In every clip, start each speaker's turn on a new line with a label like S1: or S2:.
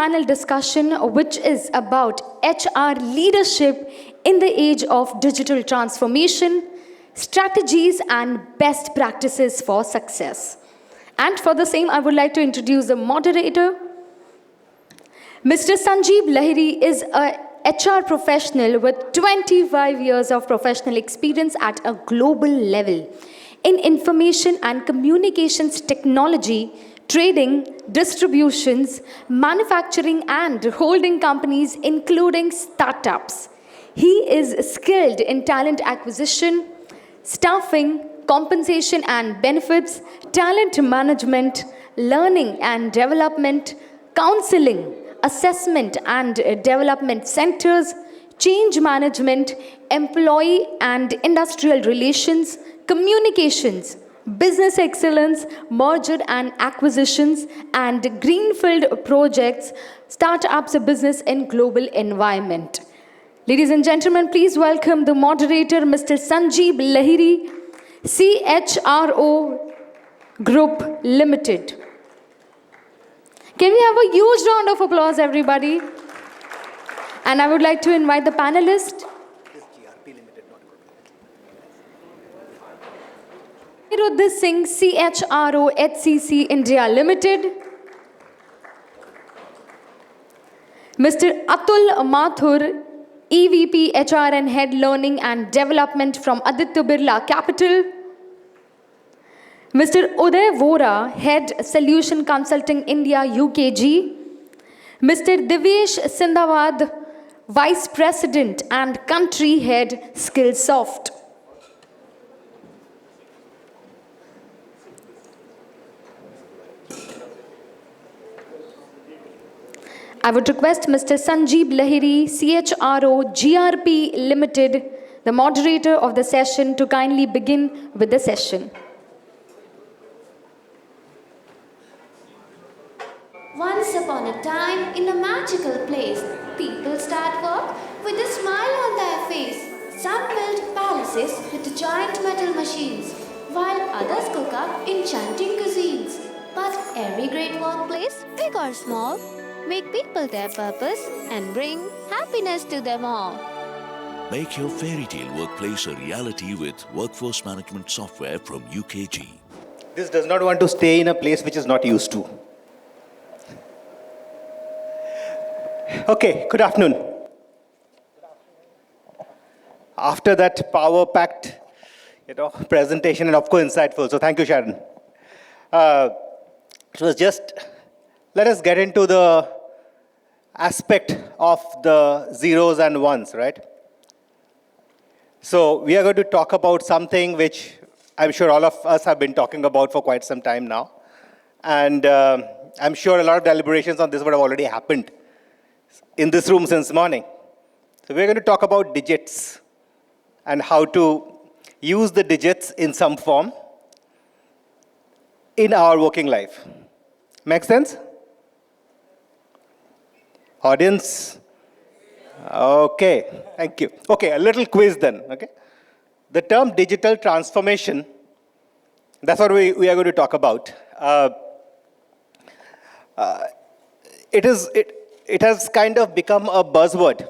S1: panel discussion, which is about HR leadership in the age of digital transformation, strategies and best practices for success. And for the same, I would like to introduce the moderator. Mr. Sanjeeb Lahiri is a HR professional with 25 years of professional experience at a global level in information and communications technology, trading, distributions, manufacturing and holding companies, including startups. He is skilled in talent acquisition, staffing, compensation and benefits, talent management, learning and development, counseling, assessment and development centers, change management, employee and industrial relations, communications, business excellence, merger and acquisitions, and greenfield projects, startups, business in global environment. Ladies and gentlemen, please welcome the moderator, Mr. Sanjeeb Lahiri, CHRO Group Limited. Can we have a huge round of applause, everybody? And I would like to invite the panelists. Aniruddha Singh, CHRO HCC India Limited. Mr. Atul Mathur, EVP HR and Head Learning and Development from Aditya Birla Capital. Mr. Uday Vora, Head Solution Consulting India UKG. Mr. Divyesh Sindhwaad, Vice President and Country Head Skillsoft. I would request Mr. Sanjeeb Lahiri, CHRO GRP Limited, the moderator of the session, to kindly begin with the session.
S2: Once upon a time, in a magical place, people start work with a smile on their face. Some build palaces with giant metal machines, while others cook up enchanting cuisines. But every great workplace, big or small, make people their purpose and bring happiness to them all.
S3: Make your fairy tale workplace a reality with workforce management software from UKG.
S4: This does not want to stay in a place which is not used to. Okay, good afternoon. After that power-packed, presentation and of course insightful, so thank you, Sharon. It was just, let us get into the aspect of the zeros and ones, right? So we are going to talk about something which I'm sure all of us have been talking about for quite some time now. And I'm sure a lot of deliberations on this would have already happened in this room since morning. So we're going to talk about digits and how to use the digits in some form in our working life. Make sense? Audience? Okay, thank you. Okay, a little quiz then, okay? The term digital transformation, that's what we are going to talk about. It has kind of become a buzzword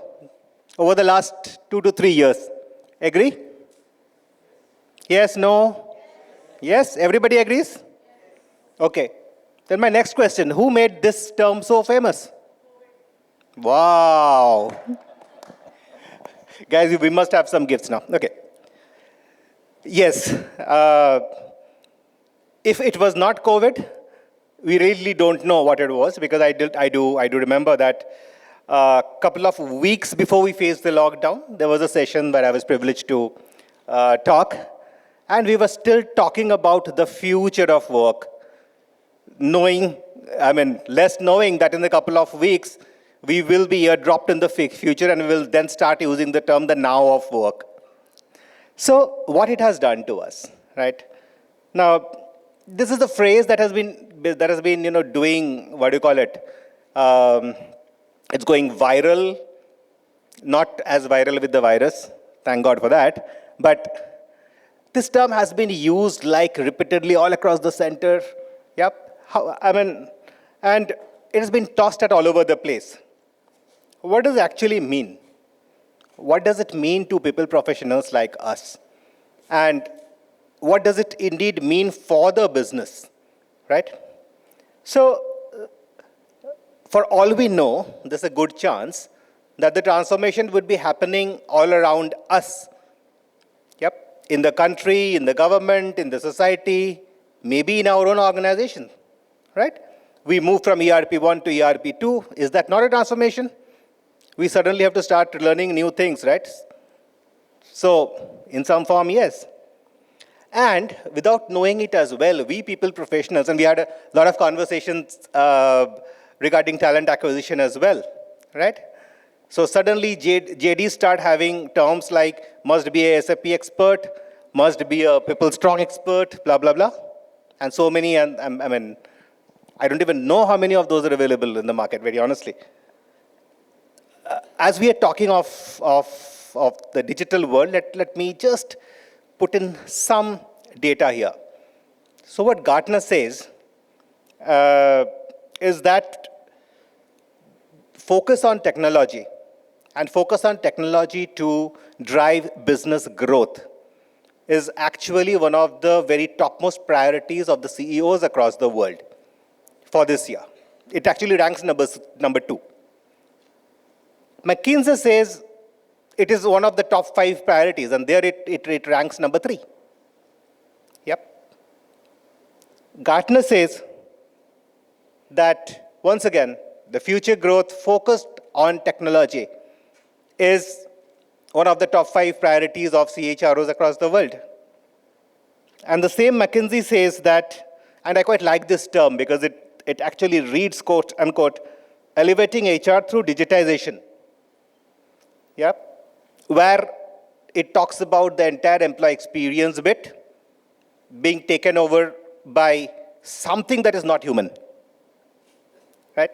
S4: over the last 2 to 3 years. Agree? Yes, no? Yes, everybody agrees? Okay. Then my next question, who made this term so famous? Wow. Guys, we must have some gifts now. Okay. Yes. If it was not COVID, we really don't know what it was, because I do remember that a couple of weeks before we faced the lockdown, there was a session where I was privileged to talk, and we were still talking about the future of work, less knowing that in a couple of weeks, we will be dropped in the future and we will then start using the term the now of work. So what it has done to us, right? Now, this is a phrase that has been doing, what do you call it? It's going viral, not as viral with the virus, thank God for that. But this term has been used like repeatedly all across the center. Yep. And it has been tossed at all over the place. What does it actually mean? What does it mean to people professionals like us? And what does it indeed mean for the business, right? So, for all we know, there's a good chance that the transformation would be happening all around us. Yep, in the country, in the government, in the society, maybe in our own organization, right? We move from ERP1 to ERP2. Is that not a transformation? We suddenly have to start learning new things, right? So, in some form, yes. And without knowing it as well, we people professionals, and we had a lot of conversations regarding talent acquisition as well, right? So suddenly JDs start having terms like must be a SAP expert, must be a people strong expert, blah, blah, blah. And so many, and I mean, I don't even know how many of those are available in the market, very honestly. As we are talking of the digital world, let me just put in some data here. So what Gartner says is that focus on technology and focus on technology to drive business growth is actually one of the very topmost priorities of the CEOs across the world for this year. It actually ranks number 2. McKinsey says it is one of the top 5 priorities, and there it ranks number 3. Yep. Gartner says that, once again, the future growth focused on technology is one of the top 5 priorities of CHROs across the world. And the same McKinsey says that, and I quite like this term because it actually reads, quote, unquote, elevating HR through digitization. Yep. Where it talks about the entire employee experience bit being taken over by something that is not human. Right?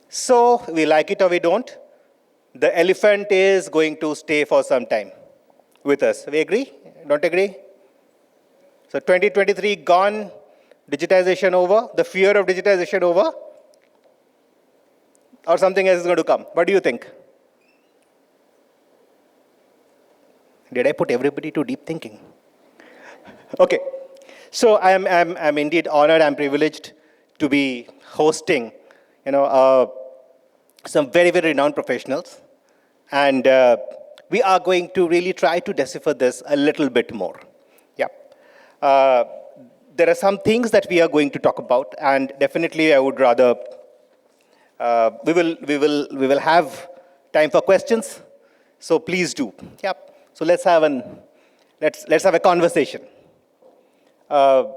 S4: So, we like it or we don't. The elephant is going to stay for some time with us. We agree? Don't agree? So 2023 gone, digitization over, the fear of digitization over, or something else is going to come. What do you think? Did I put everybody to deep thinking? Okay. So I'm indeed honored, I'm privileged to be hosting, some very, very renowned professionals. And we are going to really try to decipher this a little bit more. Yeah. There are some things that we are going to talk about, and definitely I would rather, we will have time for questions. So please do. Yeah. So let's have a conversation. The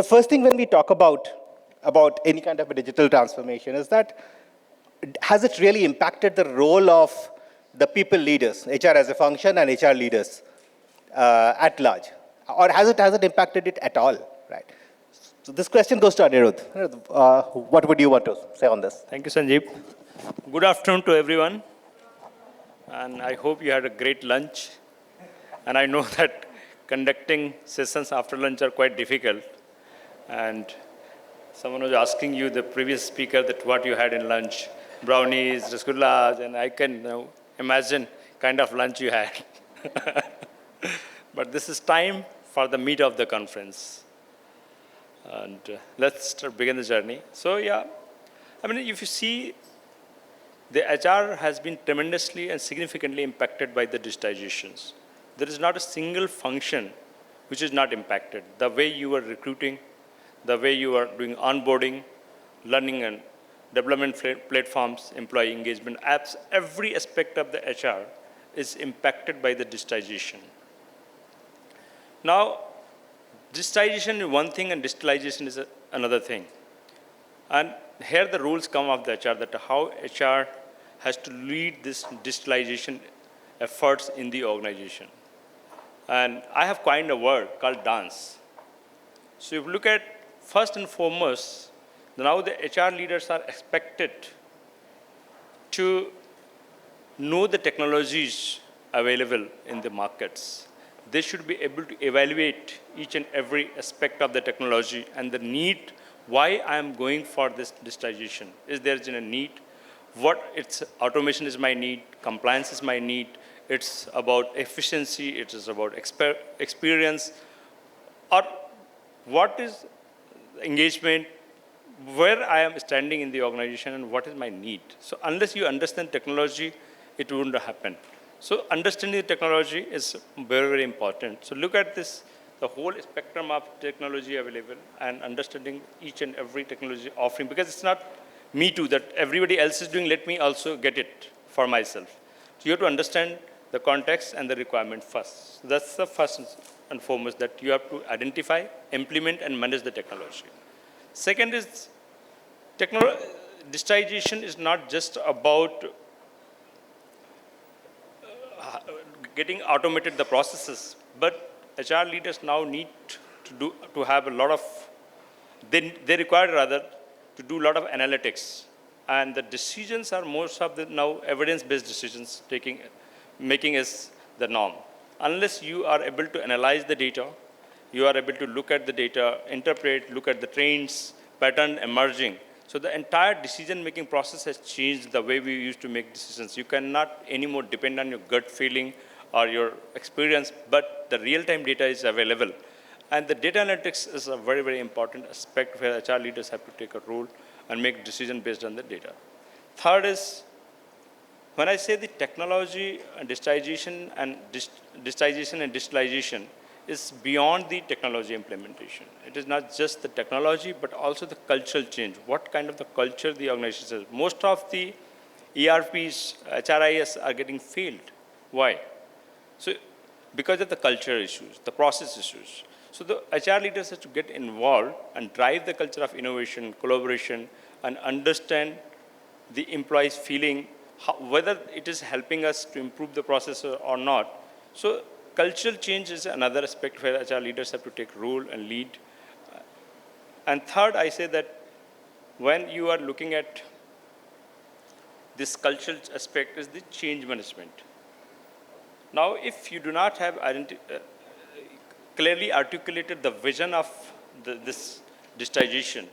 S4: first thing when we talk about any kind of a digital transformation is that, has it really impacted the role of the people leaders, HR as a function and HR leaders at large? Or has it impacted it at all, right? So this question goes to Aniruddha. What would you want to say on this?
S5: Thank you, Sanjeeb. Good afternoon to everyone. And I hope you had a great lunch. And I know that conducting sessions after lunch are quite difficult. And someone was asking you, the previous speaker, that what you had in lunch. Brownies, rasgullas, and I can imagine kind of lunch you had. But this is time for the meat of the conference. And let's begin the journey. So yeah, I mean, if you see, the HR has been tremendously and significantly impacted by the digitizations. There is not a single function which is not impacted. The way you are recruiting, the way you are doing onboarding, learning and development platforms, employee engagement apps, every aspect of the HR is impacted by the digitization. Now, digitization is one thing and digitalization is another thing. And here the rules come of the HR, that how HR has to lead this digitalization efforts in the organization. And I have coined a word called dance. So if you look at, first and foremost, now the HR leaders are expected to know the technologies available in the markets. They should be able to evaluate each and every aspect of the technology and the need why I am going for this digitization. Is there a need? What it's automation is my need, compliance is my need, it's about efficiency, it is about experience, or what is engagement, where I am standing in the organization and what is my need. So unless you understand technology, it wouldn't happen. So understanding the technology is very, very important. So look at this, the whole spectrum of technology available and understanding each and every technology offering, because it's not me too, that everybody else is doing, let me also get it for myself. So you have to understand the context and the requirement first. So that's the first and foremost, that you have to identify, implement, and manage the technology. Second is, digitization is not just about getting automated the processes, but HR leaders now need to have a lot of, they require rather to do a lot of analytics. And the decisions are most of the now evidence-based decisions making is the norm. Unless you are able to analyze the data, you are able to look at the data, interpret, look at the trends, pattern emerging. So the entire decision-making process has changed the way we used to make decisions. You cannot anymore depend on your gut feeling or your experience, but the real-time data is available. And the data analytics is a very, very important aspect where HR leaders have to take a role and make decisions based on the data. Third is, when I say the technology and digitization and digitalization is beyond the technology implementation. It is not just the technology, but also the cultural change. What kind of the culture the organization has. Most of the ERPs, HRIS are getting failed. Why? So, because of the culture issues, the process issues. So the HR leaders have to get involved and drive the culture of innovation, collaboration, and understand the employees' feeling, whether it is helping us to improve the process or not. So cultural change is another aspect where HR leaders have to take role and lead. And third, I say that when you are looking at this cultural aspect is the change management. Now, if you do not have clearly articulated the vision of this digitization,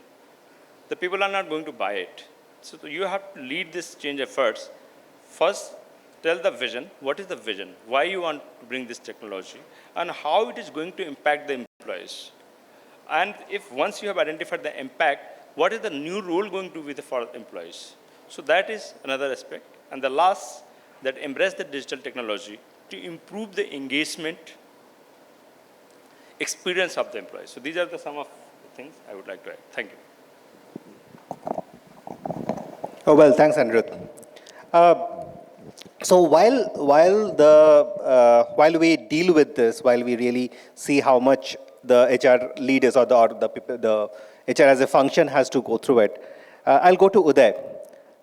S5: the people are not going to buy it. So you have to lead this change efforts. First, tell the vision. What is the vision? Why you want to bring this technology? And how it is going to impact the employees? And if once you have identified the impact, what is the new role going to be for employees? So that is another aspect. And the last, that embrace the digital technology to improve the engagement experience of the employees. So these are some of the things I would like to add. Thank you.
S4: Oh, well, thanks, Aniruddha. So while we deal with this, while we really see how much the HR leaders or the HR as a function has to go through it, I'll go to Uday.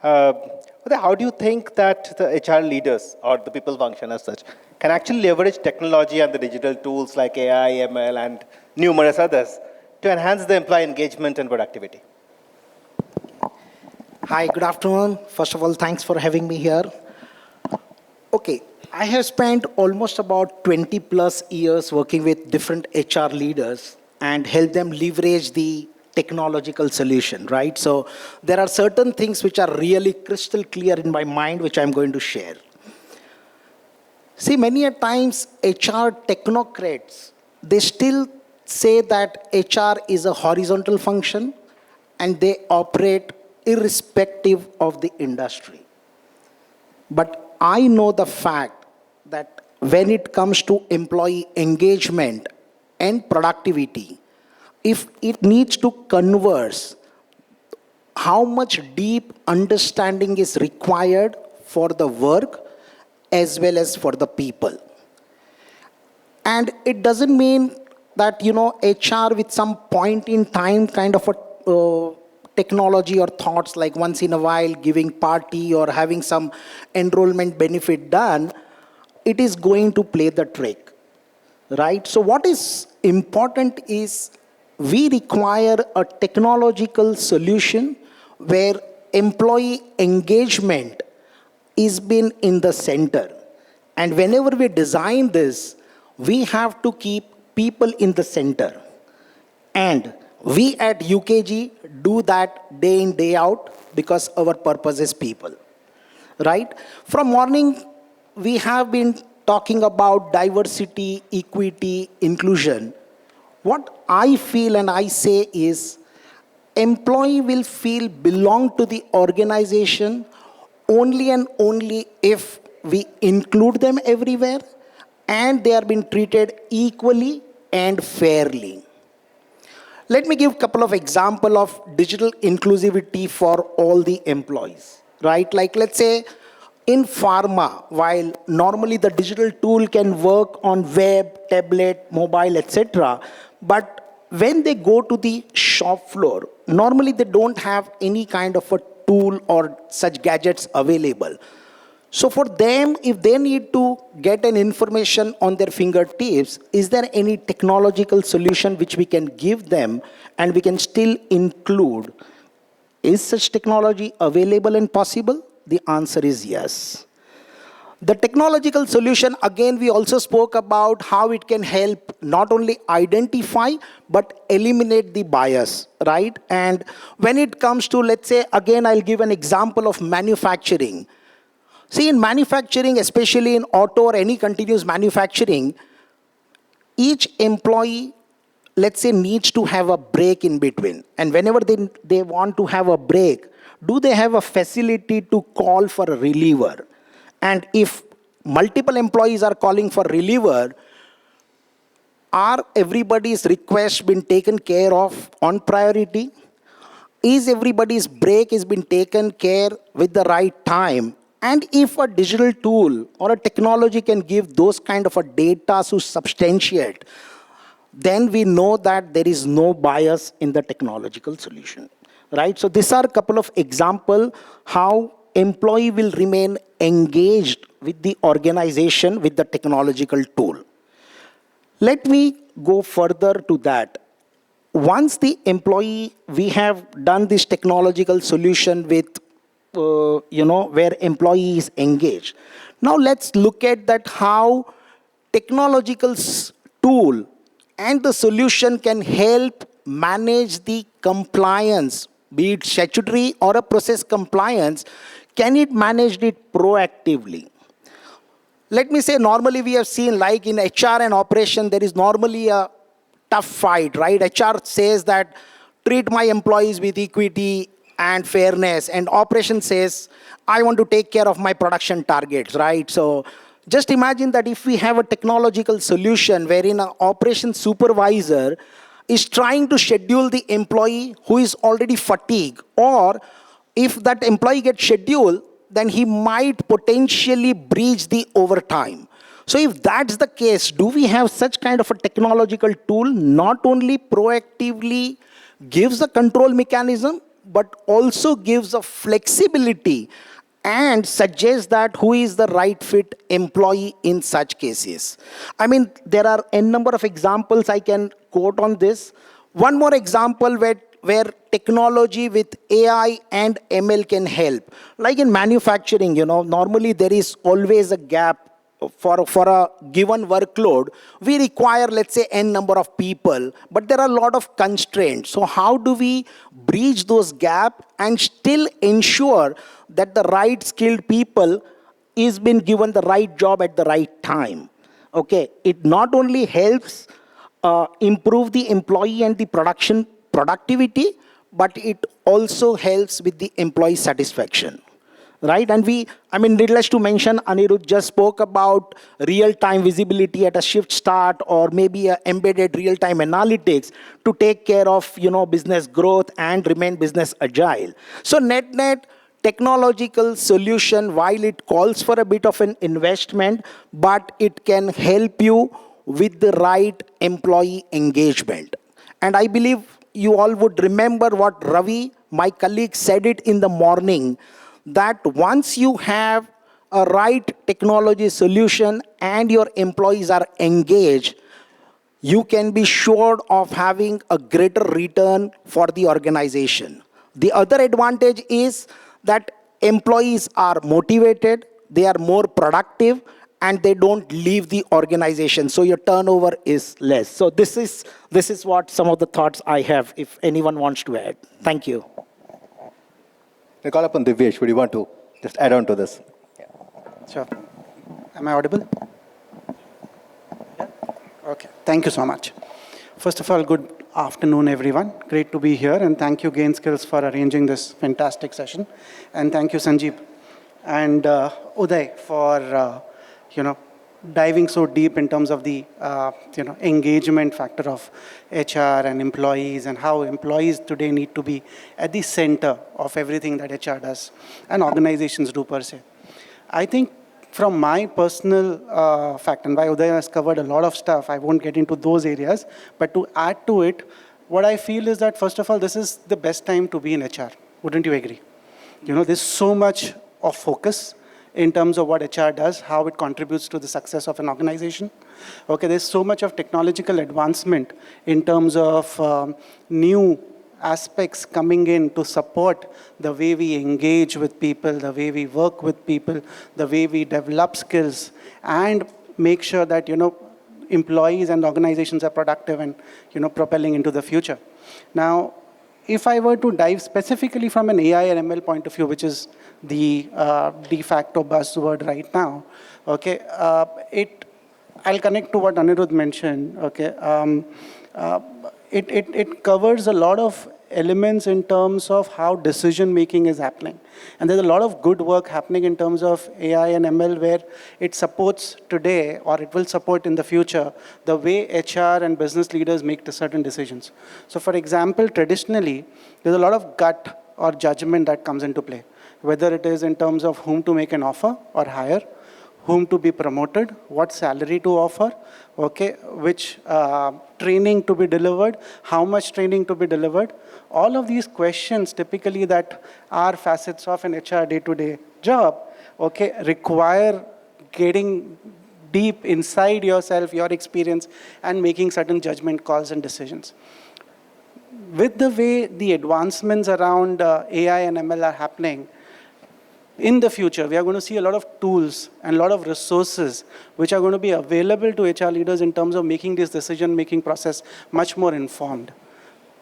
S4: Uday, how do you think that the HR leaders or the people function as such can actually leverage technology and the digital tools like AI, ML, and numerous others to enhance the employee engagement and productivity?
S6: Hi, good afternoon. First of all, thanks for having me here. Okay, I have spent almost about 20 plus years working with different HR leaders and help them leverage the technological solution, right? So there are certain things which are really crystal clear in my mind, which I'm going to share. See, many a times HR technocrats, they still say that HR is a horizontal function and they operate irrespective of the industry. But I know the fact that when it comes to employee engagement and productivity, if it needs to converse, how much deep understanding is required for the work as well as for the people. And it doesn't mean that, HR with some point in time kind of a technology or thoughts like once in a while giving party or having some enrollment benefit done, it is going to play the trick, right? So what is important is we require a technological solution where employee engagement is been in the center. And whenever we design this, we have to keep people in the center. And we at UKG do that day in, day out, because our purpose is people, right? From morning, we have been talking about diversity, equity, inclusion. What I feel and I say is, employee will feel belong to the organization only and only if we include them everywhere and they are being treated equally and fairly. Let me give a couple of examples of digital inclusivity for all the employees, right? Like, let's say in pharma, while normally the digital tool can work on web, tablet, mobile, etc., but when they go to the shop floor, normally they don't have any kind of a tool or such gadgets available. So for them, if they need to get an information on their fingertips, is there any technological solution which we can give them and we can still include? Is such technology available and possible? The answer is yes. The technological solution, again, we also spoke about how it can help not only identify, but eliminate the bias, right? And when it comes to, let's say, again, I'll give an example of manufacturing. See, in manufacturing, especially in auto or any continuous manufacturing, each employee, let's say, needs to have a break in between. And whenever they want to have a break, do they have a facility to call for a reliever? And if multiple employees are calling for reliever, are everybody's requests been taken care of on priority? Is everybody's break has been taken care with the right time? And if a digital tool or a technology can give those kind of a data to substantiate, then we know that there is no bias in the technological solution, right? So these are a couple of examples how employee will remain engaged with the organization with the technological tool. Let me go further to that. Once the employee, we have done this technological solution with where employee is engaged. Now let's look at that how technological tool and the solution can help manage the compliance, be it statutory or a process compliance. Can it manage it proactively? Let me say, normally we have seen, like in HR and operation, there is normally a tough fight, right? HR says that treat my employees with equity and fairness, and operation says, I want to take care of my production targets, right? So just imagine that if we have a technological solution wherein an operation supervisor is trying to schedule the employee who is already fatigued, or if that employee gets scheduled, then he might potentially breach the overtime. So if that's the case, do we have such kind of a technological tool, not only proactively gives a control mechanism, but also gives a flexibility and suggests that who is the right fit employee in such cases? I mean, there are a number of examples I can quote on this. One more example where technology with AI and ML can help. Like in manufacturing, normally there is always a gap for a given workload. We require, let's say, n number of people, but there are a lot of constraints. So how do we breach those gaps and still ensure that the right skilled people is being given the right job at the right time? Okay, it not only helps improve the employee and the productivity, but it also helps with the employee satisfaction. Right? And needless to mention, Aniruddha just spoke about real-time visibility at a shift start, or maybe a embedded real-time analytics to take care of, business growth and remain business agile. So net technological solution, while it calls for a bit of an investment, but it can help you with the right employee engagement. And I believe you all would remember what Ravi, my colleague, said it in the morning, that once you have a right technology solution and your employees are engaged, you can be sure of having a greater return for the organization. The other advantage is that employees are motivated, they are more productive, and they don't leave the organization. So your turnover is less. So this is what some of the thoughts I have, if anyone wants to add. Thank you.
S4: I call upon Divyesh. Would you want to just add on to this?
S7: Sure. Am I audible? Yeah? Okay. Thank you so much. First of all, good afternoon, everyone. Great to be here, and thank you, Gain Skills, for arranging this fantastic session. And thank you, Sanjeeb and Uday, for diving so deep in terms of the engagement factor of HR and employees, and how employees today need to be at the center of everything that HR does and organizations do per se. I think from my personal fact, and why Uday has covered a lot of stuff, I won't get into those areas, but to add to it, what I feel is that, first of all, this is the best time to be in HR. Wouldn't you agree? There's so much of focus in terms of what HR does, how it contributes to the success of an organization. Okay, there's so much of technological advancement in terms of new aspects coming in to support the way we engage with people, the way we work with people, the way we develop skills, and make sure that, employees and organizations are productive and, propelling into the future. Now, if I were to dive specifically from an AI and ML point of view, which is the de facto buzzword right now, okay, I'll connect to what Aniruddha mentioned, okay. It covers a lot of elements in terms of how decision-making is happening. And there's a lot of good work happening in terms of AI and ML where it supports today, or it will support in the future, the way HR and business leaders make certain decisions. So for example, traditionally, there's a lot of gut or judgment that comes into play, whether it is in terms of whom to make an offer or hire, whom to be promoted, what salary to offer, okay, which training to be delivered, how much training to be delivered. All of these questions typically that are facets of an HR day-to-day job, okay, require getting deep inside yourself, your experience, and making certain judgment calls and decisions. With the way the advancements around AI and ML are happening, in the future, we are going to see a lot of tools and a lot of resources which are going to be available to HR leaders in terms of making this decision-making process much more informed.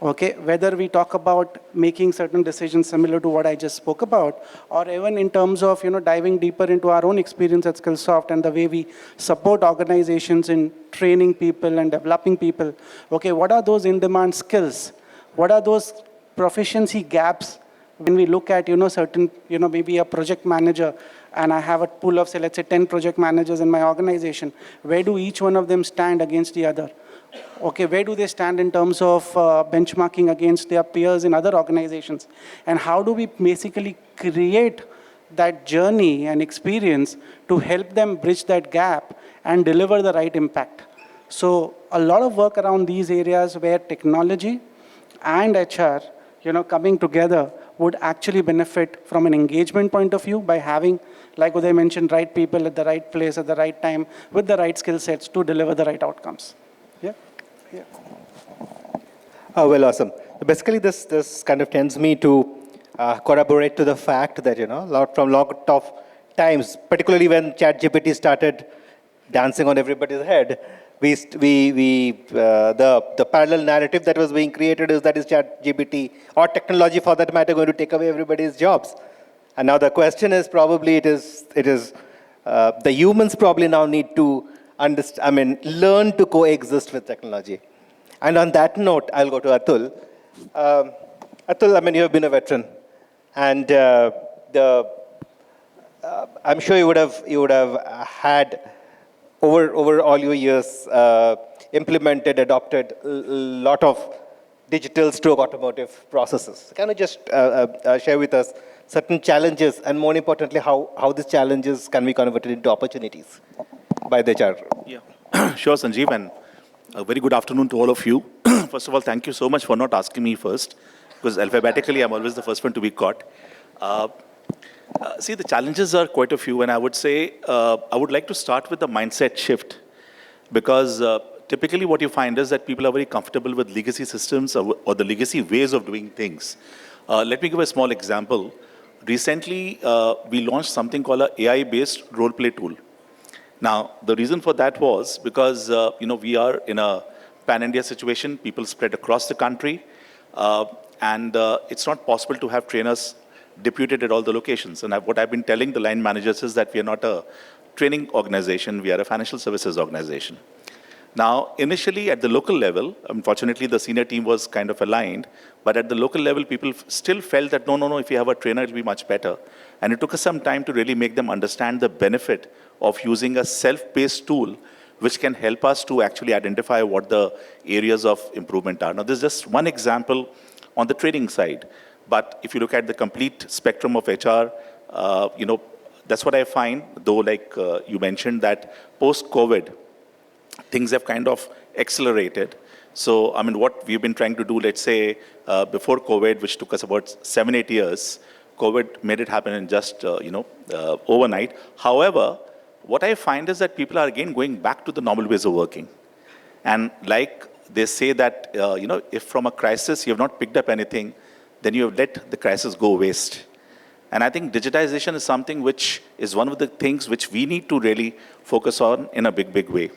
S7: Okay, whether we talk about making certain decisions similar to what I just spoke about, or even in terms of diving deeper into our own experience at Skillsoft and the way we support organizations in training people and developing people. Okay, what are those in-demand skills? What are those proficiency gaps? When we look at, certain, maybe a project manager, and I have a pool of, say, let's say 10 project managers in my organization, where do each one of them stand against the other? Okay, where do they stand in terms of benchmarking against their peers in other organizations? And how do we basically create that journey and experience to help them bridge that gap and deliver the right impact? So a lot of work around these areas where technology and HR, coming together would actually benefit from an engagement point of view by having, like Uday mentioned, right people at the right place at the right time with the right skill sets to deliver the right outcomes. Yeah? Yeah.
S4: Oh, well, awesome. Basically, this kind of tends me to corroborate to the fact that, from lot of times, particularly when ChatGPT started dancing on everybody's head, the parallel narrative that was being created is that is ChatGPT or technology for that matter going to take away everybody's jobs. And now the question is probably the humans probably now need to learn to coexist with technology. And on that note, I'll go to Atul. Atul, you have been a veteran, and I'm sure you would have had over all your years implemented, adopted a lot of digital stroke automotive processes. Can you just share with us certain challenges, and more importantly, how these challenges can be converted into opportunities by the CHRO?
S8: Yeah, sure, Sanjeeb, and a very good afternoon to all of you. First of all, thank you so much for not asking me first, because alphabetically, I'm always the first one to be caught. See, the challenges are quite a few, and I would say I would like to start with the mindset shift, because typically what you find is that people are very comfortable with legacy systems or the legacy ways of doing things. Let me give a small example. Recently, we launched something called an AI-based role play tool. Now, the reason for that was because, we are in a pan-India situation, people spread across the country, and it's not possible to have trainers deputed at all the locations. And what I've been telling the line managers is that we are not a training organization, we are a financial services organization. Now, initially at the local level, unfortunately the senior team was kind of aligned, but at the local level, people still felt that no, if you have a trainer, it'll be much better. And it took us some time to really make them understand the benefit of using a self-paced tool which can help us to actually identify what the areas of improvement are. Now, this is just one example on the training side, but if you look at the complete spectrum of HR, that's what I find, though, like you mentioned, that post-COVID, things have kind of accelerated. So, what we've been trying to do, let's say, before COVID, which took us about 7-8 years, COVID made it happen in just, overnight. However, what I find is that people are again going back to the normal ways of working. And like they say that, if from a crisis you have not picked up anything, then you have let the crisis go waste. And I think digitization is something which is one of the things which we need to really focus on in a big way.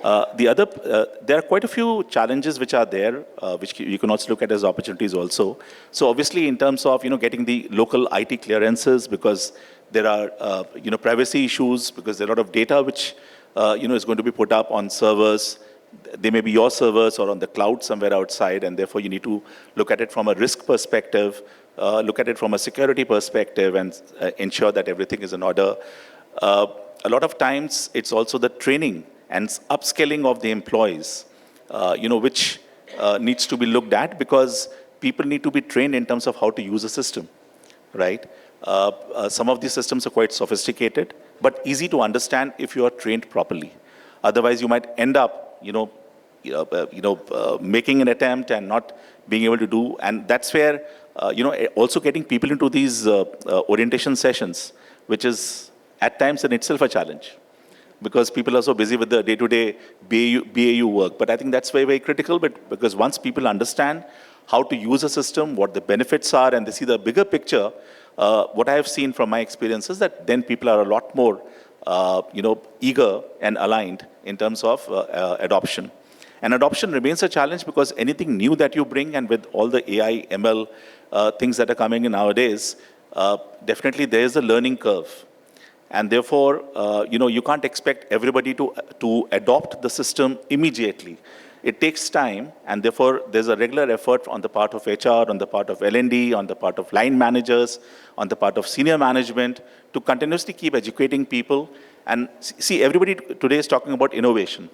S8: There are quite a few challenges which are there, which you can also look at as opportunities also. So obviously in terms of, getting the local IT clearances, because there are, privacy issues, because there are a lot of data which, is going to be put up on servers. They may be your servers or on the cloud somewhere outside, and therefore you need to look at it from a risk perspective, look at it from a security perspective, and ensure that everything is in order. A lot of times it's also the training and upskilling of the employees, which needs to be looked at, because people need to be trained in terms of how to use a system, right? Some of these systems are quite sophisticated, but easy to understand if you are trained properly. Otherwise, you might end up, making an attempt and not being able to do. And that's where, also getting people into these orientation sessions, which is at times in itself a challenge, because people are so busy with the day-to-day BAU work. But I think that's very critical, because once people understand how to use a system, what the benefits are, and they see the bigger picture, what I have seen from my experience is that then people are a lot more, eager and aligned in terms of adoption. And adoption remains a challenge, because anything new that you bring, and with all the AI, ML things that are coming in nowadays, definitely there is a learning curve. And therefore, you can't expect everybody to adopt the system immediately. It takes time, and therefore there's a regular effort on the part of HR, on the part of L&D, on the part of line managers, on the part of senior management, to continuously keep educating people. And see, everybody today is talking about innovation,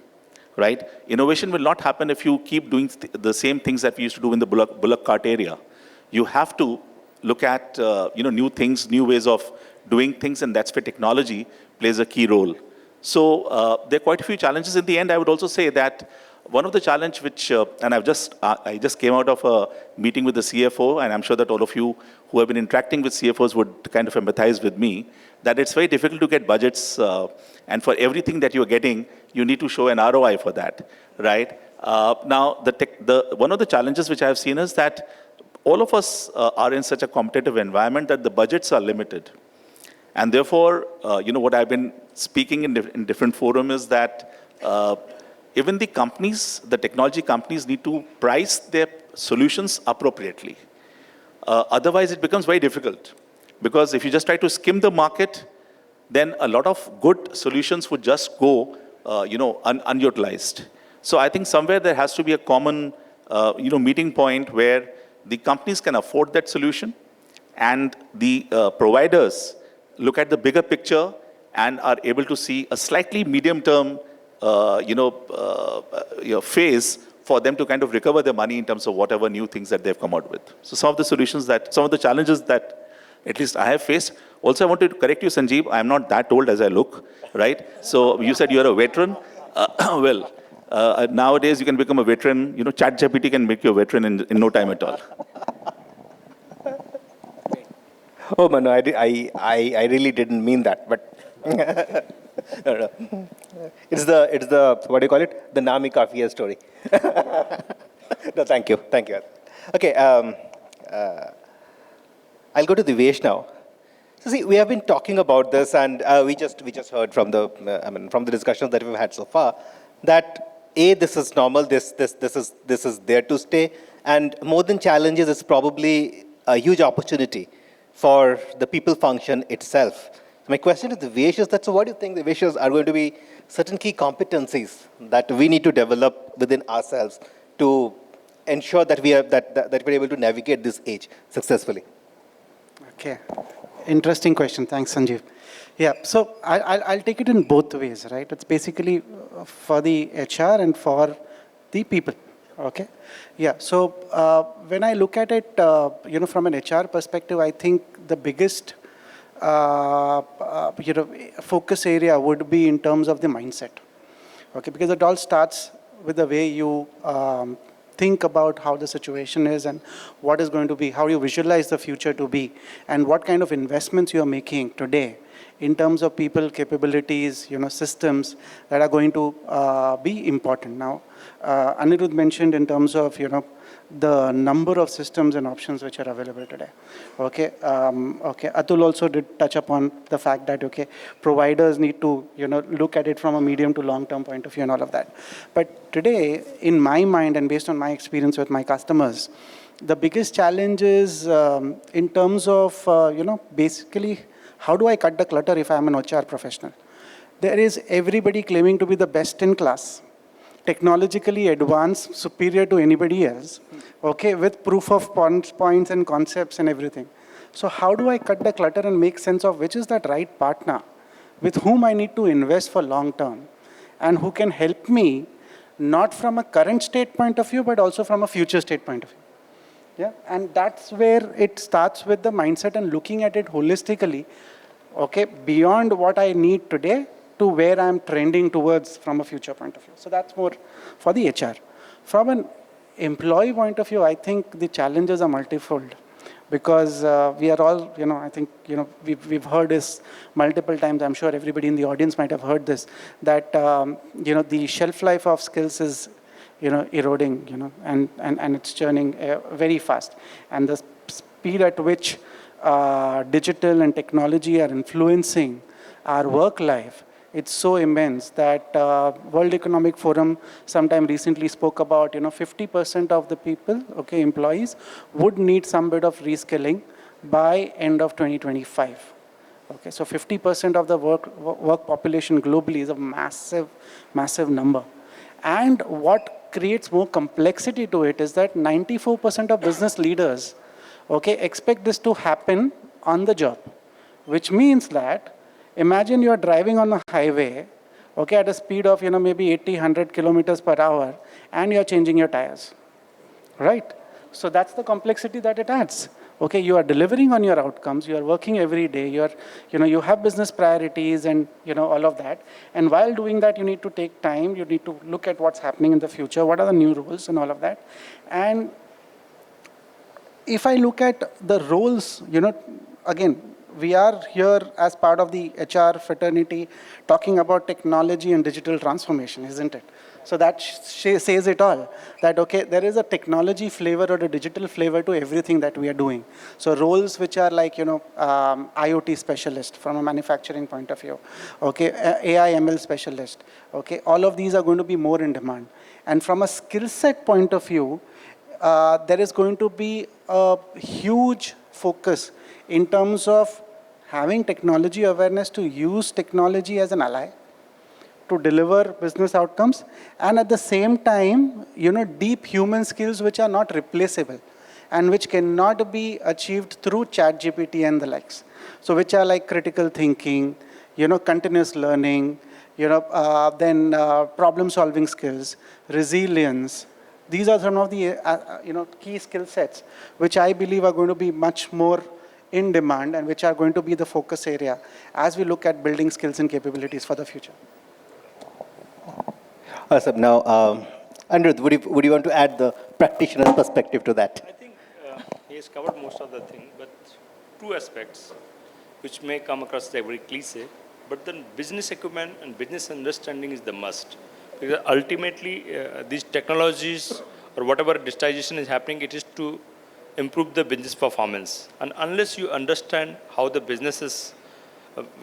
S8: right? Innovation will not happen if you keep doing the same things that we used to do in the bullock cart area. You have to look at new things, new ways of doing things, and that's where technology plays a key role. So there are quite a few challenges. In the end, I would also say that one of the challenge which, and I just came out of a meeting with the CFO, and I'm sure that all of you who have been interacting with CFOs would kind of empathize with me, that it's very difficult to get budgets, and for everything that you're getting, you need to show an ROI for that, right? Now, one of the challenges which I have seen is that all of us are in such a competitive environment that the budgets are limited. And therefore, what I've been speaking in different forums is that even the companies, the technology companies, need to price their solutions appropriately. Otherwise, it becomes very difficult. Because if you just try to skim the market, then a lot of good solutions would just go, unutilized. So I think somewhere there has to be a common, meeting point where the companies can afford that solution, and the providers look at the bigger picture and are able to see a slightly medium-term, phase for them to kind of recover their money in terms of whatever new things that they've come out with. So some of the challenges that at least I have faced. Also, I want to correct you, Sanjeeb. I'm not that old as I look, right? So you said you're a veteran. Nowadays you can become a veteran. ChatGPT can make you a veteran in no time at all.
S4: Oh, no, I really didn't mean that, but no. It's the what do you call it? The Nami Kafiya story. No, thank you. Okay, I'll go to Divyesh now. So see, we have been talking about this, and we just heard from the from the discussions that we've had so far that this is normal, this is there to stay, and more than challenges, it's probably a huge opportunity for the people function itself. So my question to Divyesh is that, so what do you think, Divyesh, are going to be certain key competencies that we need to develop within ourselves to ensure that we are that we're able to navigate this age successfully?
S7: Okay. Interesting question. Thanks, Sanjeeb. Yeah, so I'll take it in both ways, right? It's basically for the HR and for the people, okay? Yeah, so when I look at it, from an HR perspective, I think the biggest, focus area would be in terms of the mindset, okay? Because it all starts with the way you think about how the situation is and what is going to be, how you visualize the future to be, and what kind of investments you are making today in terms of people, capabilities, systems that are going to be important. Now, Aniruddha mentioned in terms of, the number of systems and options which are available today. Okay, Atul also did touch upon the fact that, providers need to, look at it from a medium to long-term point of view and all of that. But today, in my mind and based on my experience with my customers, the biggest challenge is in terms of, basically, how do I cut the clutter if I'm an HR professional? There is everybody claiming to be the best in class, technologically advanced, superior to anybody else, okay, with proof of points and concepts and everything. So how do I cut the clutter and make sense of which is that right partner with whom I need to invest for long term and who can help me not from a current state point of view, but also from a future state point of view. Yeah, and that's where it starts with the mindset and looking at it holistically, okay, beyond what I need today to where I'm trending towards from a future point of view. So that's more for the HR. From an employee point of view, I think the challenges are multifold because we are all, I think, we've heard this multiple times. I'm sure everybody in the audience might have heard this, that, the shelf life of skills is, eroding, and it's churning very fast. And the speed at which digital and technology are influencing our work life, it's so immense that World Economic Forum sometime recently spoke about, 50% of the people, okay, employees, would need some bit of reskilling by end of 2025. Okay, so 50% of the work population globally is a massive, massive number. And what creates more complexity to it is that 94% of business leaders, okay, expect this to happen on the job, which means that imagine you are driving on a highway, okay, at a speed of, maybe 80, 100 kilometers per hour, and you are changing your tires, right? So that's the complexity that it adds. Okay, you are delivering on your outcomes, you are working every day, you have business priorities and, all of that. And while doing that, you need to take time, you need to look at what's happening in the future, what are the new roles and all of that. And if I look at the roles, again, we are here as part of the HR fraternity talking about technology and digital transformation, isn't it? So that says it all, that, okay, there is a technology flavor or a digital flavor to everything that we are doing. So roles which are like, IoT specialist from a manufacturing point of view, okay, AI ML specialist, okay, all of these are going to be more in demand. And from a skill set point of view, there is going to be a huge focus in terms of having technology awareness to use technology as an ally to deliver business outcomes, and at the same time, deep human skills which are not replaceable and which cannot be achieved through ChatGPT and the likes. So which are like critical thinking, continuous learning, then problem-solving skills, resilience. These are some of the key skill sets which I believe are going to be much more in demand and which are going to be the focus area as we look at building skills and capabilities for the future.
S4: Awesome. Now, Aniruddha, would you want to add the practitioner's perspective to that?
S5: I think he has covered most of the thing, but two aspects which may come across like very cliche, but then business acumen and business understanding is the must. Because ultimately, these technologies or whatever digitization is happening, it is to improve the business performance. And unless you understand how the business is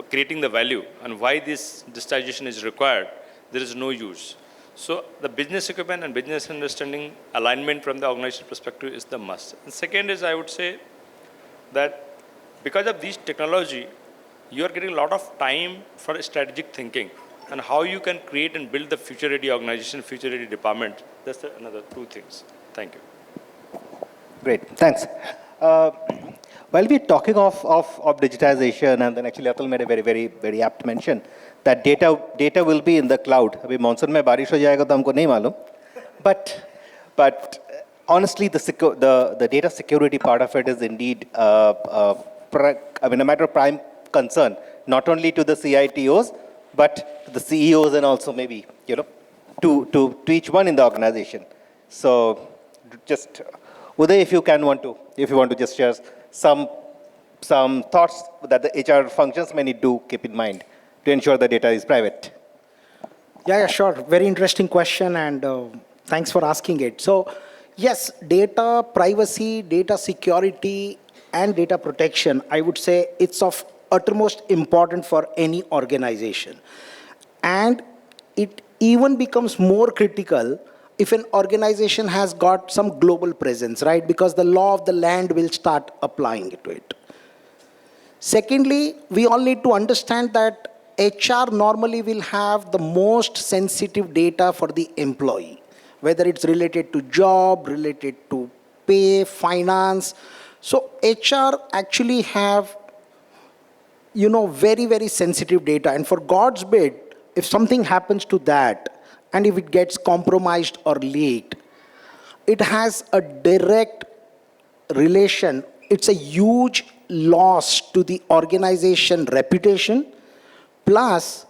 S5: creating the value and why this digitization is required, there is no use. So the business equipment and business understanding alignment from the organization perspective is the must. And second is, I would say that because of this technology, you are getting a lot of time for strategic thinking and how you can create and build the future-ready organization, future-ready department. That's another two things. Thank you.
S4: Great, thanks. While we're talking of digitization, and then actually Atul made a very apt mention that data will be in the cloud. अभी monsoon में बारिश हो जाएगा तो हमको नहीं मालूम. But honestly, the data security part of it is indeed a matter of prime concern, not only to the CITOs, but to the CEOs and also maybe, to each one in the organization. So just, Uday, if you want to just share some thoughts that the HR functions may need to keep in mind to ensure the data is private.
S6: Yeah, sure. Very interesting question, and thanks for asking it. So, yes, data privacy, data security, and data protection, I would say it's of uttermost importance for any organization. And it even becomes more critical if an organization has got some global presence, right? Because the law of the land will start applying to it. Secondly, we all need to understand that HR normally will have the most sensitive data for the employee, whether it's related to job, related to pay, finance. So HR actually have, very sensitive data. And for God's bid, if something happens to that, and if it gets compromised or leaked, it has a direct relation. It's a huge loss to the organization reputation. Plus,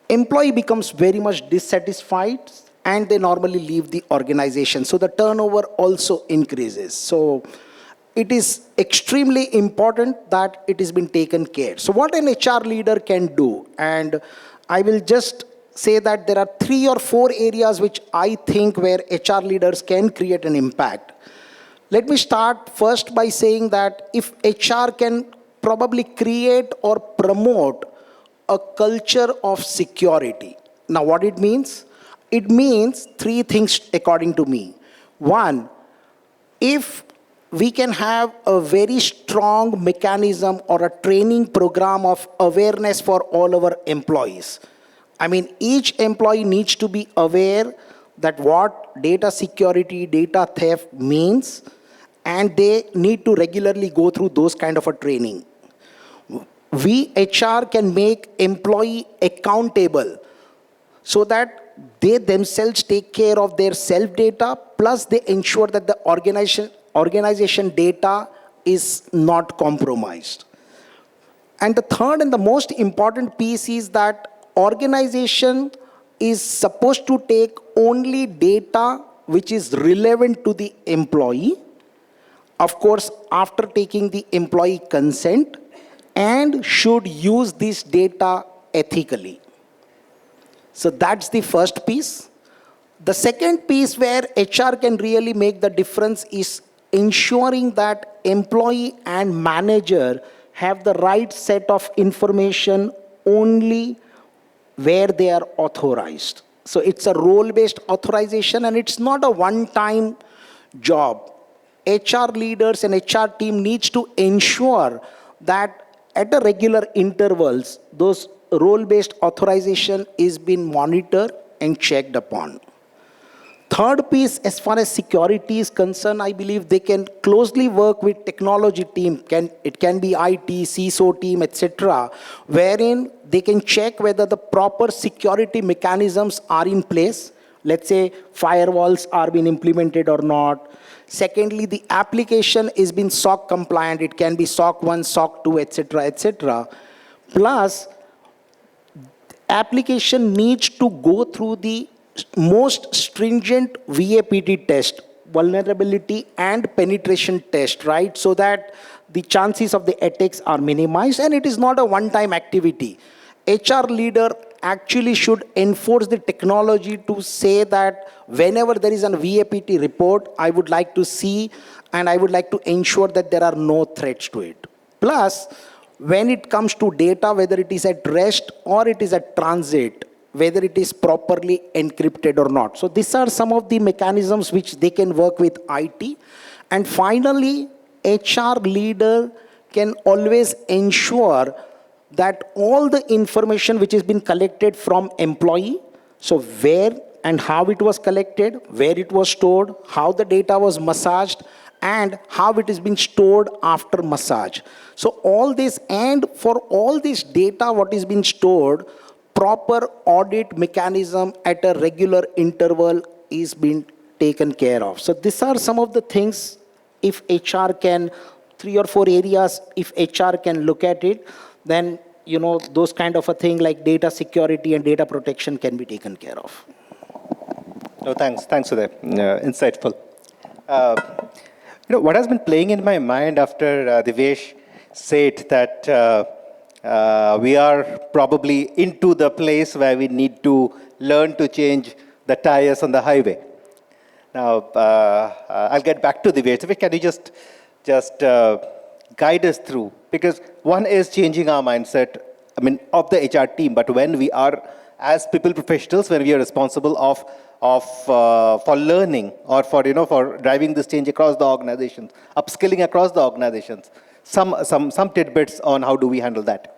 S6: employee becomes very much dissatisfied and they normally leave the organization. So the turnover also increases. So it is extremely important that it has been taken care. So what an HR leader can do, and I will just say that there are 3 or 4 areas which I think where HR leaders can create an impact. Let me start first by saying that if HR can probably create or promote a culture of security. Now what it means? It means 3 things according to me. 1, if we can have a very strong mechanism or a training program of awareness for all our employees. I mean, each employee needs to be aware that what data security, data theft means, and they need to regularly go through those kind of a training. We, HR, can make employee accountable so that they themselves take care of their self-data, plus they ensure that the organization data is not compromised. And the third and the most important piece is that organization is supposed to take only data which is relevant to the employee, of course, after taking the employee consent, and should use this data ethically. So that's the first piece. The second piece where HR can really make the difference is ensuring that employee and manager have the right set of information only where they are authorized. So it's a role-based authorization, and it's not a one-time job. HR leaders and HR team needs to ensure that at a regular intervals, those role-based authorization is being monitored and checked upon. Third piece, as far as security is concerned, I believe they can closely work with technology team. It can be IT, CISO team, etc., wherein they can check whether the proper security mechanisms are in place. Let's say firewalls are being implemented or not. Secondly, the application is being SOC compliant. It can be SOC 1, SOC 2, etc., etc. Plus, application needs to go through the most stringent VAPT test, vulnerability and penetration test, right? So that the chances of the attacks are minimized, and it is not a one-time activity. HR leader actually should enforce the technology to say that whenever there is a VAPT report, I would like to see and I would like to ensure that there are no threats to it. Plus, when it comes to data, whether it is at rest or it is at transit, whether it is properly encrypted or not. So these are some of the mechanisms which they can work with IT. And finally, HR leader can always ensure that all the information which has been collected from employee, so where and how it was collected, where it was stored, how the data was massaged, and how it is being stored after massage. So all this, and for all this data what is being stored, proper audit mechanism at a regular interval is being taken care of. So these are some of the things, if HR can, 3 or 4 areas, if HR can look at it, then those kind of a thing like data security and data protection can be taken care of.
S4: No, thanks, Uday. Insightful. What has been playing in my mind after Divyesh said that we are probably into the place where we need to learn to change the tires on the highway. Now, I'll get back to Divyesh. Divyesh, can you just guide us through? Because one is changing our mindset, of the HR team, but when we are, as people professionals, when we are responsible for learning or for driving this change across the organizations, upskilling across the organizations, some tidbits on how do we handle that?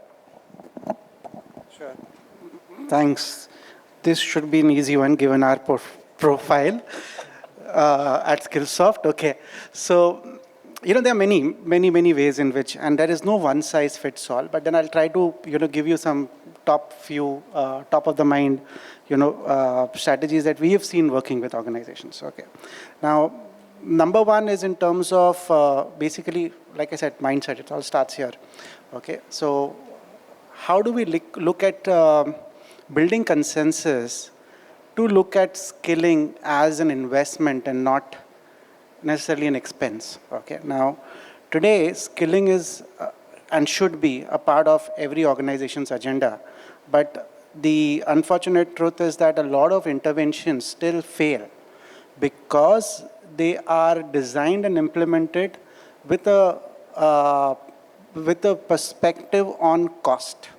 S7: Sure. Thanks. This should be an easy one given our profile at Skillsoft. Okay. So, there are many ways in which, and there is no one size fits all, but then I'll try to, give you some top of the mind, strategies that we have seen working with organizations. Okay. Now, number one is in terms of basically, like I said, mindset. It all starts here. Okay. So how do we look at building consensus to look at skilling as an investment and not necessarily an expense? Okay. Now, today, skilling is and should be a part of every organization's agenda. But the unfortunate truth is that a lot of interventions still fail because they are designed and implemented with a perspective on cost.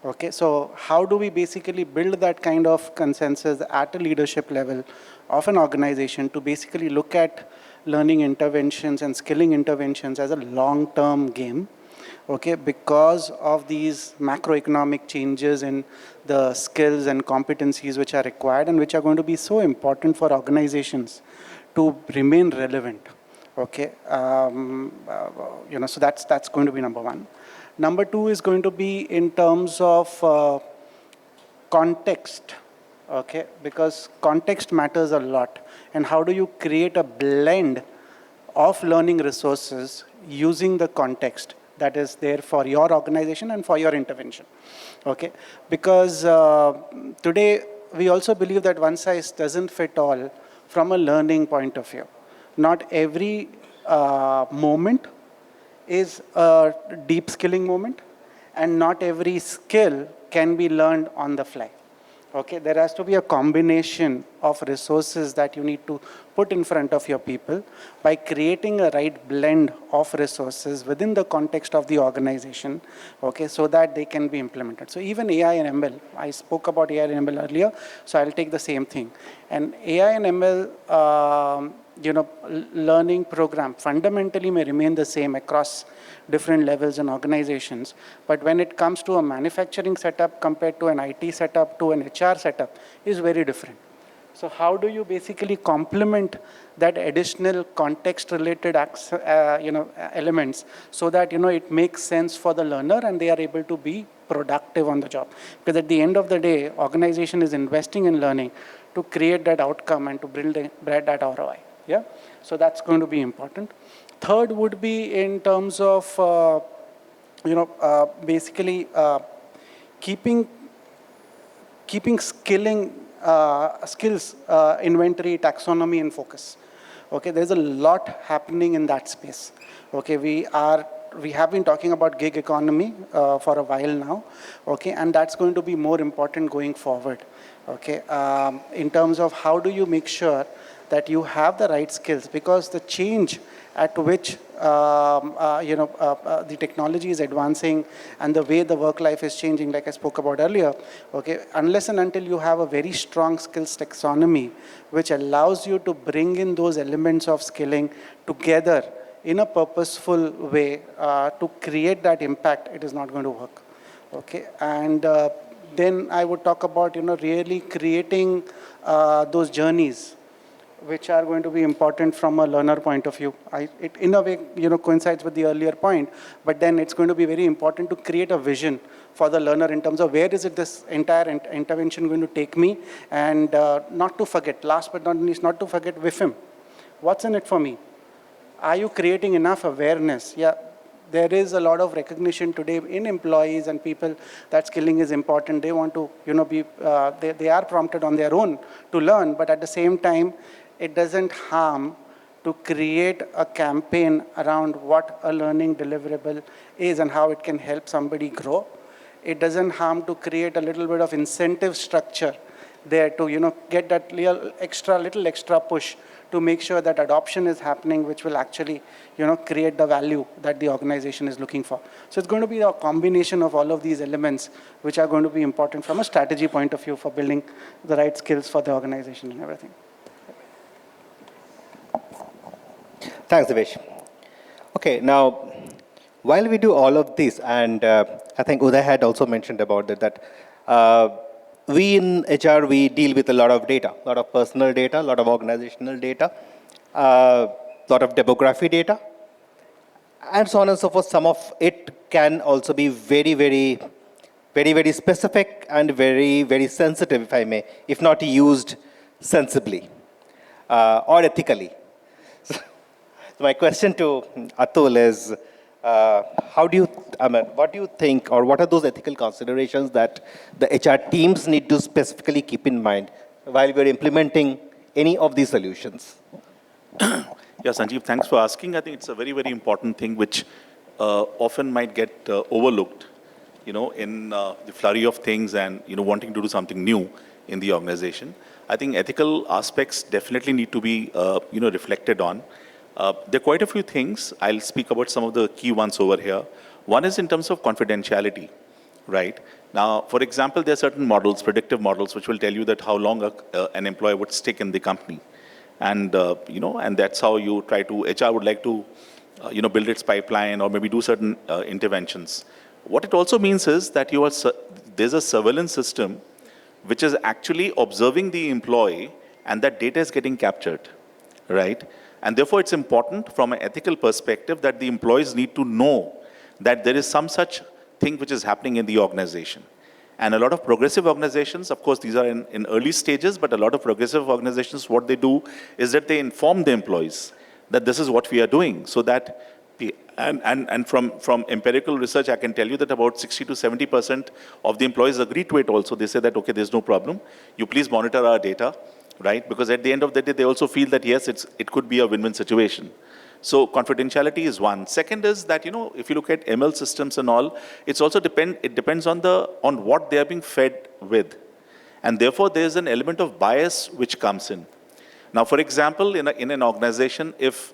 S7: Okay, so how do we basically build that kind of consensus at a leadership level of an organization to basically look at learning interventions and skilling interventions as a long-term game? Okay, because of these macroeconomic changes in the skills and competencies which are required and which are going to be so important for organizations to remain relevant. Okay, so that's going to be number one. Number two is going to be in terms of context. Okay, because context matters a lot. And how do you create a blend of learning resources using the context that is there for your organization and for your intervention? Okay, because today we also believe that one size doesn't fit all from a learning point of view. Not every moment is a deep skilling moment, and not every skill can be learned on the fly. Okay, there has to be a combination of resources that you need to put in front of your people by creating a right blend of resources within the context of the organization, okay, so that they can be implemented. So even AI and ML, I spoke about AI and ML earlier, so I'll take the same thing. And AI and ML, learning program fundamentally may remain the same across different levels and organizations. But when it comes to a manufacturing setup compared to an IT setup to an HR setup is very different. So how do you basically complement that additional context-related elements so that it makes sense for the learner and they are able to be productive on the job? Because at the end of the day, organization is investing in learning to create that outcome and to build that ROI. Yeah, so that's going to be important. Third would be in terms of basically keeping skilling skills inventory, taxonomy, and focus. Okay, there's a lot happening in that space. Okay, we have been talking about gig economy for a while now. Okay, and that's going to be more important going forward. Okay, in terms of how do you make sure that you have the right skills, because the change at which the technology is advancing and the way the work life is changing, like I spoke about earlier, okay, unless and until you have a very strong skills taxonomy, which allows you to bring in those elements of skilling together in a purposeful way to create that impact, it is not going to work. Okay, and then I would talk about, really creating those journeys which are going to be important from a learner point of view. It in a way, coincides with the earlier point, but then it's going to be very important to create a vision for the learner in terms of where is it this entire intervention going to take me, and not to forget, last but not least, not to forget with him. What's in it for me? Are you creating enough awareness? Yeah, there is a lot of recognition today in employees and people that skilling is important. They want to, they are prompted on their own to learn, but at the same time, it doesn't harm to create a campaign around what a learning deliverable is and how it can help somebody grow. It doesn't harm to create a little bit of incentive structure there to, get that little extra push to make sure that adoption is happening, which will actually, create the value that the organization is looking for. So it's going to be a combination of all of these elements, which are going to be important from a strategy point of view for building the right skills for the organization and everything.
S4: Thanks, Divyesh. Okay, now, while we do all of this, and I think Uday had also mentioned about that we in HR, we deal with a lot of data, a lot of personal data, a lot of organizational data, a lot of demography data, and so on and so forth. Some of it can also be very, very, very, very specific and very, very sensitive, if I may, if not used sensibly or ethically. So my question to Atul is, what do you think, or what are those ethical considerations that the HR teams need to specifically keep in mind while we're implementing any of these solutions?
S8: Yeah, Sanjeeb, thanks for asking. I think it's a very, very important thing which often might get overlooked, in the flurry of things and, wanting to do something new in the organization. I think ethical aspects definitely need to be, reflected on. There are quite a few things. I'll speak about some of the key ones over here. One is in terms of confidentiality, right? Now, for example, there are certain models, predictive models, which will tell you that how long an employee would stick in the company. And, and that's how you try to, HR would like to, build its pipeline or maybe do certain interventions. What it also means is that there's a surveillance system which is actually observing the employee, and that data is getting captured, right? And therefore, it's important from an ethical perspective that the employees need to know that there is some such thing which is happening in the organization. And a lot of progressive organizations, of course, these are in early stages, but a lot of progressive organizations, what they do is that they inform the employees that this is what we are doing, so that and from empirical research, I can tell you that about 60 to 70% of the employees agree to it also. They say that, okay, there's no problem. You please monitor our data, right? Because at the end of the day, they also feel that, yes, it could be a win-win situation. So confidentiality is one. Second is that, if you look at ML systems and all, it depends on what they are being fed with. And therefore, there's an element of bias which comes in. Now, for example, in an organization, if,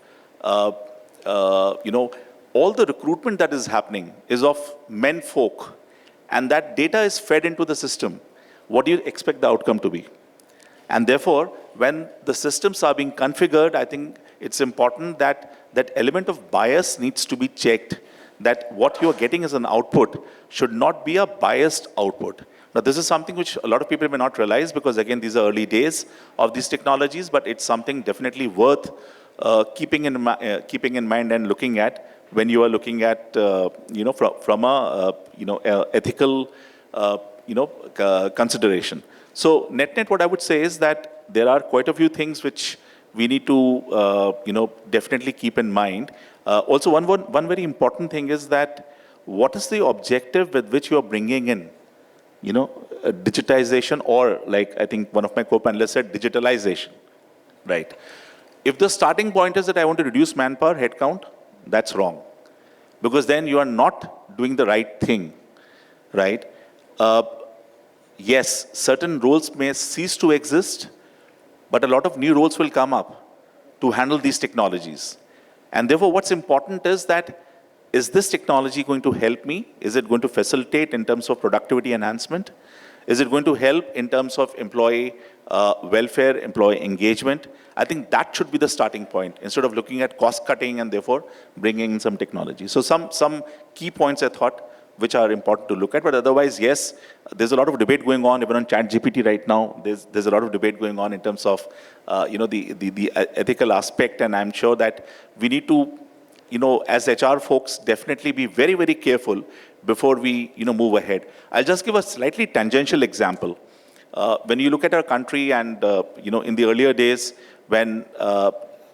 S8: all the recruitment that is happening is of men folk, and that data is fed into the system, what do you expect the outcome to be? And therefore, when the systems are being configured, I think it's important that that element of bias needs to be checked, that what you're getting as an output should not be a biased output. Now, this is something which a lot of people may not realize, because again, these are early days of these technologies, but it's something definitely worth keeping in mind and looking at when you are looking at, from a, ethical, consideration. So net, what I would say is that there are quite a few things which we need to, definitely keep in mind. Also, one very important thing is that what is the objective with which you are bringing in, digitization, or like I think one of my co-panelists said, digitalization, right? If the starting point is that I want to reduce manpower headcount, that's wrong. Because then you are not doing the right thing, right? Yes, certain roles may cease to exist, but a lot of new roles will come up to handle these technologies. And therefore, what's important is that, is this technology going to help me? Is it going to facilitate in terms of productivity enhancement? Is it going to help in terms of employee welfare, employee engagement? I think that should be the starting point, instead of looking at cost cutting and therefore bringing in some technology. So some key points I thought which are important to look at, but otherwise, yes, there's a lot of debate going on even on ChatGPT right now. There's a lot of debate going on in terms of the ethical aspect, and I'm sure that we need to, as HR folks, definitely be very, very careful before we, move ahead. I'll just give a slightly tangential example. When you look at our country and, in the earlier days when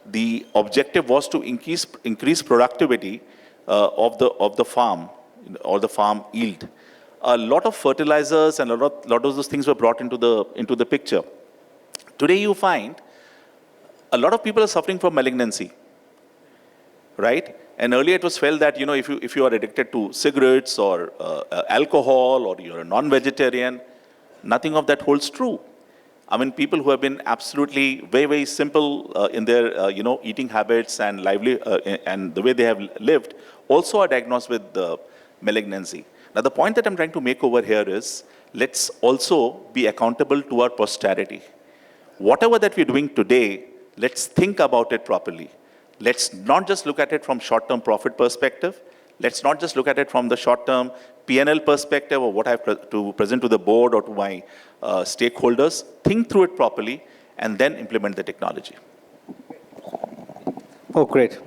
S8: the objective was to increase productivity of the farm or the farm yield, a lot of fertilizers and a lot of those things were brought into the picture. Today you find a lot of people are suffering from malignancy, right? And earlier it was felt that, if you are addicted to cigarettes or alcohol, or you're a non-vegetarian, nothing of that holds true. I mean, people who have been absolutely very, very simple in their, eating habits and and the way they have lived also are diagnosed with malignancy. Now, the point that I'm trying to make over here is, let's also be accountable to our posterity. Whatever that we're doing today, let's think about it properly. Let's not just look at it from short-term profit perspective. Let's not just look at it from the short-term P&L perspective or what I have to present to the board or to my stakeholders. Think through it properly and then implement the technology.
S4: Oh, great.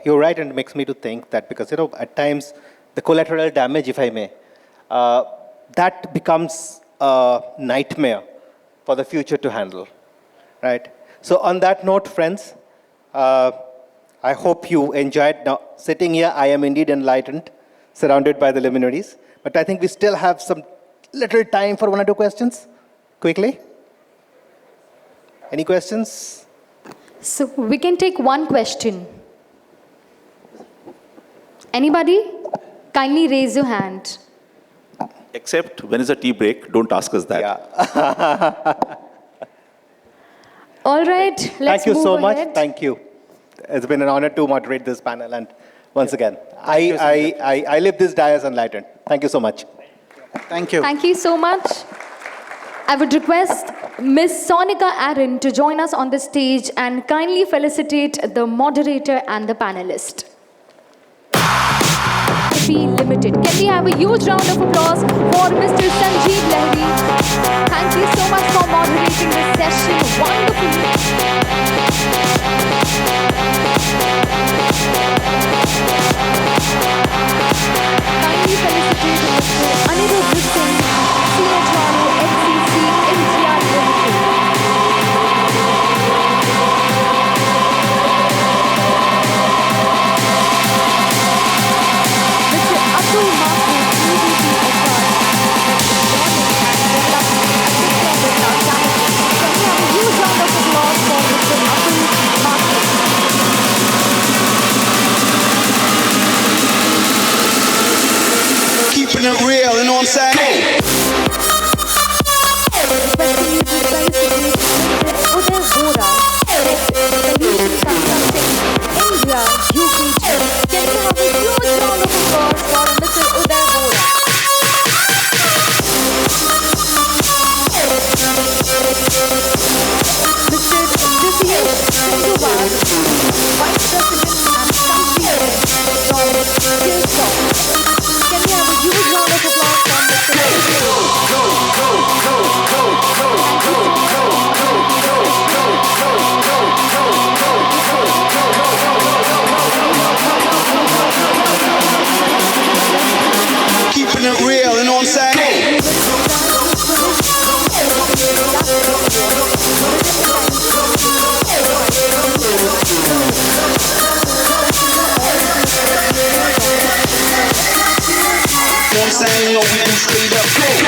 S4: You're right, and it makes me to think that because, at times the collateral damage, if I may, that becomes a nightmare for the future to handle, right? So on that note, friends, I hope you enjoyed. Now, sitting here, I am indeed enlightened, surrounded by the luminaries. But I think we still have some little time for one or two questions, quickly. Any questions?
S1: So we can take one question. Anybody? Kindly raise your hand.
S8: Except when it's a tea break, don't ask us that.
S4: Yeah.
S1: All right, let's
S4: Thank you
S1: move
S4: so
S1: ahead.
S4: much. Thank you. It's been an honor to moderate this panel. And once again, I live this day as enlightened. Thank you so much.
S7: Thank you.
S1: Thank you so much. I would request Ms. Sonika Aaron to join us on the stage and kindly felicitate the moderator and the panelist. Be limited. Can we have a huge round of applause for Mr. Sanjeeb Lahiri? Thank you so much for moderating this session wonderfully. Kindly felicitate Mr. Aniruddha Singh, CHRO, FCC, NCR Limited. Mr. Atul Mathur, EVP HR, Birla, Aditya, Birla, Can we have a huge round of applause for Mr. Atul Mathur?
S9: Keeping it real, you know what I'm saying?
S1: Requesting you to felicitate Mr. Uday Vora, Solution Consulting, India, UK. Can we have a huge round of applause for Mr. Uday Vora? Mr. Divyesh, Sindhwaad, Vice President and Country Head from Skillsoft. Can we have a huge round of applause for Mr. Divyesh?
S9: Keeping it real, you know what I'm saying? You know what I'm saying? You know we do straight up.